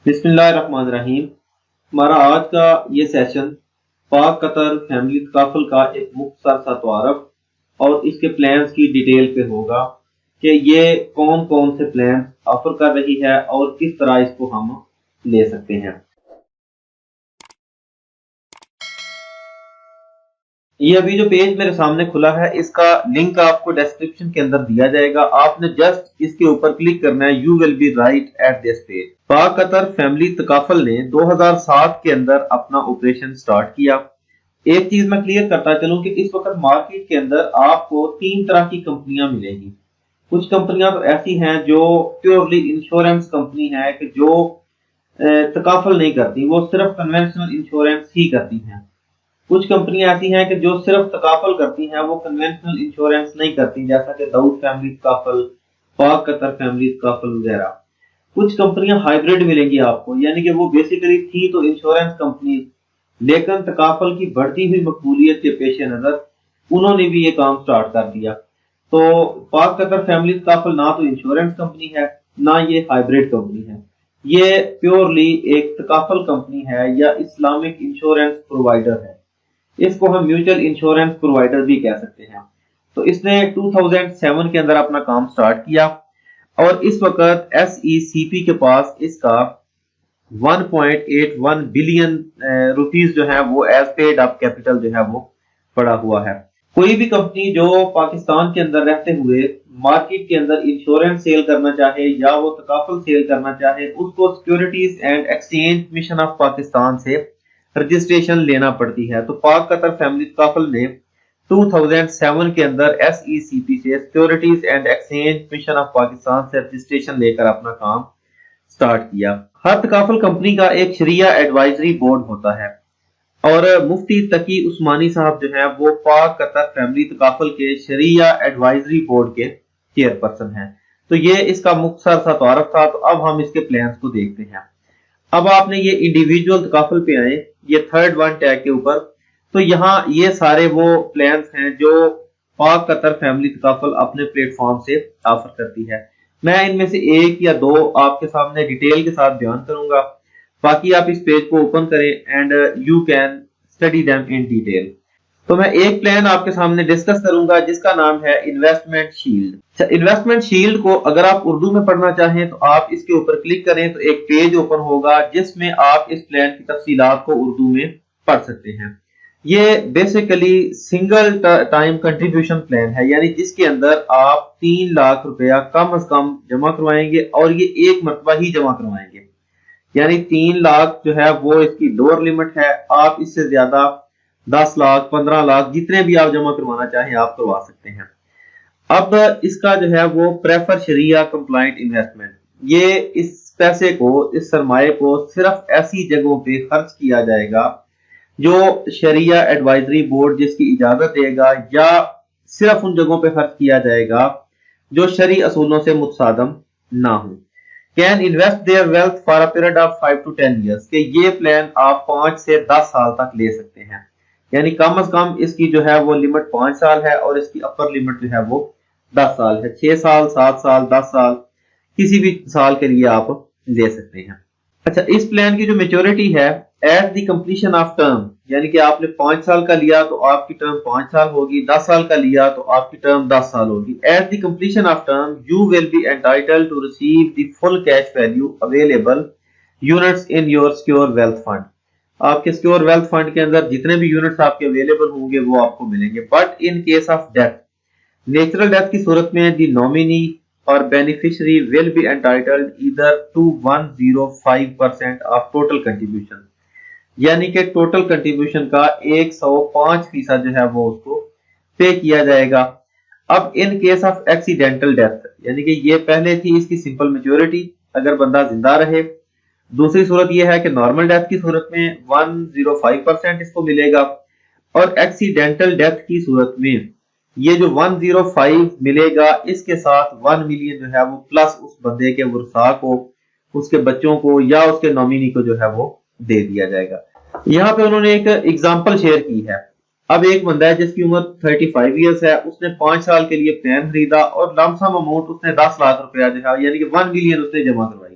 بسم اللہ الرحمن الرحیم۔ ہمارا آج کا یہ سیشن پاک قطر فیملی تکافل کا ایک مختصر سا تعارف اور اس کے پلانز کی ڈیٹیل پہ ہوگا کہ یہ کون کون سے پلانز آفر کر رہی ہے اور کس طرح اس کو ہم لے سکتے ہیں۔ یہ ابھی جو پیج میرے سامنے کھلا ہے اس کا لنک آپ کو ڈسکرپشن کے اندر دیا جائے گا، آپ نے جسٹ اس کے اوپر کلک کرنا ہے۔ You will be right at this page. Pak Qatar family تکافل نے 2007 کے اندر اپنا آپریشن سٹارٹ کیا۔ ایک چیز میں کلیئر کرتا چلوں کہ اس وقت مارکیٹ کے اندر آپ کو 3 طرح کی کمپنیاں ملیں گی۔ کچھ کمپنیاں تو ایسی ہیں جو پیورلی انشورنس کمپنی ہے کہ جو تکافل نہیں کرتی، وہ صرف کنونشنل انشورنس ہی کرتی ہیں۔ کچھ کمپنیاں ایسی ہیں کہ جو صرف تکافل کرتی ہیں، وہ کنونشنل انشورنس نہیں کرتی، جیسا کہ داؤد فیملی تکافل، پاک قطر فیملی تکافل وغیرہ۔ کچھ کمپنیاں ہائیبرڈ ملیں گی آپ کو، یعنی کہ وہ بیسیکلی تھی تو انشورنس کمپنی، لیکن تکافل کی بڑھتی ہوئی مقبولیت کے پیش نظر انہوں نے بھی یہ کام سٹارٹ کر دیا۔ تو پاک قطر فیملی تکافل نہ تو انشورنس کمپنی ہے نہ یہ ہائیبرڈ کمپنی ہے، یہ پیورلی ایک تکافل کمپنی ہے یا اسلامک انشورنس پرووائڈر ہے۔ اس کو ہم میوچل انشورنس پرووائڈر بھی کہہ سکتے ہیں۔ تو اس نے 2007 کے اندر اپنا کام سٹارٹ کیا اور اس وقت ایس ای سی پی کے پاس اس کا 1.81 بلین روپیز جو ہے وہ ایز پیڈ اپ کیپٹل جو ہے وہ پڑا ہوا ہے۔ کوئی بھی کمپنی جو پاکستان کے اندر رہتے ہوئے مارکیٹ کے اندر انشورنس سیل کرنا چاہے یا وہ تکافل سیل کرنا چاہے، اس کو securities and exchange commission of Pakistan سے رجسٹریشن لینا پڑتی ہے۔ تو پاک قطر فیملی تکافل نے 2007 کے اندر ایس ای سی پی سے securities and exchange commission of Pakistan سے رجسٹریشن لے کر اپنا کام سٹارٹ کیا۔ ہر تکافل کمپنی کا ایک شریعہ ایڈوائزری بورڈ ہوتا ہے اور مفتی تقی عثمانی صاحب جو ہیں وہ پاک قطر فیملی تکافل کے شریعہ ایڈوائزری بورڈ کے چیئر پرسن ہیں۔ تو یہ اس کا مختصر سا تعارف تھا۔ تو اب ہم اس کے پلانز کو دیکھتے ہیں۔ اب آپ نے یہ انڈیویجول تکافل پہ آئے، یہ تھرڈ ون ٹیگ کے اوپر، تو یہاں یہ سارے وہ پلانز ہیں جو پاک قطر فیملی تکافل اپنے پلیٹ فارم سے آفر کرتی ہے۔ میں ان میں سے ایک یا دو آپ کے سامنے ڈیٹیل کے ساتھ بیان کروں گا، باقی آپ اس پیج کو اوپن کریں and you can study them in detail. تو میں ایک پلان آپ کے سامنے ڈسکس کروں گا جس کا نام ہے انویسٹمنٹ شیلڈ۔ انویسٹمنٹ شیلڈ کو اگر آپ اردو میں پڑھنا چاہیں تو آپ اس کے اوپر کلک کریں تو ایک پیج اوپن ہوگا جس میں آپ اس پلان کی تفصیلات کو اردو میں پڑھ سکتے ہیں۔ یہ basically single time contribution plan ہے، یعنی جس کے اندر آپ 3 لاکھ روپیہ کم از کم جمع کروائیں گے اور یہ ایک مرتبہ ہی جمع کروائیں گے، یعنی 3 لاکھ جو ہے وہ اس کی لوور لمٹ ہے۔ آپ اس سے زیادہ 10 لاکھ 15 لاکھ جتنے بھی آپ جمع کروانا چاہیں آپ کروا سکتے ہیں۔ اب اس کا جو ہے وہ پریفر شریعہ کمپلائنٹ انویسٹمنٹ، یہ اس پیسے کو، اس سرمایہ کو صرف ایسی جگہوں پہ خرچ کیا جائے گا جو شریعہ ایڈوائزری بورڈ جس کی اجازت دے گا، یا صرف ان جگہوں پہ خرچ کیا جائے گا جو شرعی اصولوں سے متصادم نہ ہوں۔ Can invest their wealth for a period of 5 to 10 years، کہ یہ پلان آپ 5 سے 10 سال تک لے سکتے ہیں، یعنی کم از کم اس کی جو ہے وہ لمٹ 5 سال ہے اور اس کی اپر لمٹ جو ہے وہ 10 سال ہے۔ 6 سال 7 سال 10 سال کسی بھی سال کے لیے آپ لے سکتے ہیں۔ اچھا، اس پلان کی جو میچورٹی ہے at the completion of term, یعنی کہ آپ نے 5 سال کا لیا تو آپ کی ٹرم 5 سال ہوگی، 10 سال کا لیا تو آپ کی ٹرم 10 سال ہوگی۔ At the completion of term you will be entitled to receive the full cash value available units in your secure wealth fund. آپ کے سیکیور ویلتھ فنڈ کے اندر جتنے بھی یونٹس آپ کے اویلیبل ہوں گے وہ آپ کو ملیں گے۔ But in case of death, natural death کی صورت میں دی نومینی اور beneficiary will be entitled either to 105% of total contribution, یعنی کہ ٹوٹل کنٹریبیوشن کا 105% جو ہے وہ اس کو پے کیا جائے گا۔ اب ان کیس آف ایکسیڈنٹل ڈیتھ، یعنی کہ یہ پہلے تھی اس کی سمپل میچورٹی اگر بندہ زندہ رہے، دوسری صورت یہ ہے کہ نارمل ڈیتھ کی صورت میں 105% اس کو ملے گا، اور ایکسیڈنٹل ڈیتھ کی صورت میں یہ جو 105 ملے گا اس کے ساتھ 1 ملین جو ہے وہ پلس اس بندے کے ورثاء کو، اس کے بچوں کو یا اس کے نومینی کو جو ہے وہ دے دیا جائے گا۔ یہاں پہ انہوں نے ایک ایگزامپل شیئر کی ہے۔ اب ایک بندہ ہے جس کی عمر 35 ایئرس ہے، اس نے 5 سال کے لیے پلان خریدا اور لم سم اماؤنٹ اس نے 10 لاکھ روپیہ جو ہے یعنی کہ 1 ملین اس نے جمع کروائی۔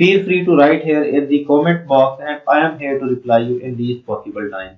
feel free to write here in the comment box and I am here to reply you in least possible time.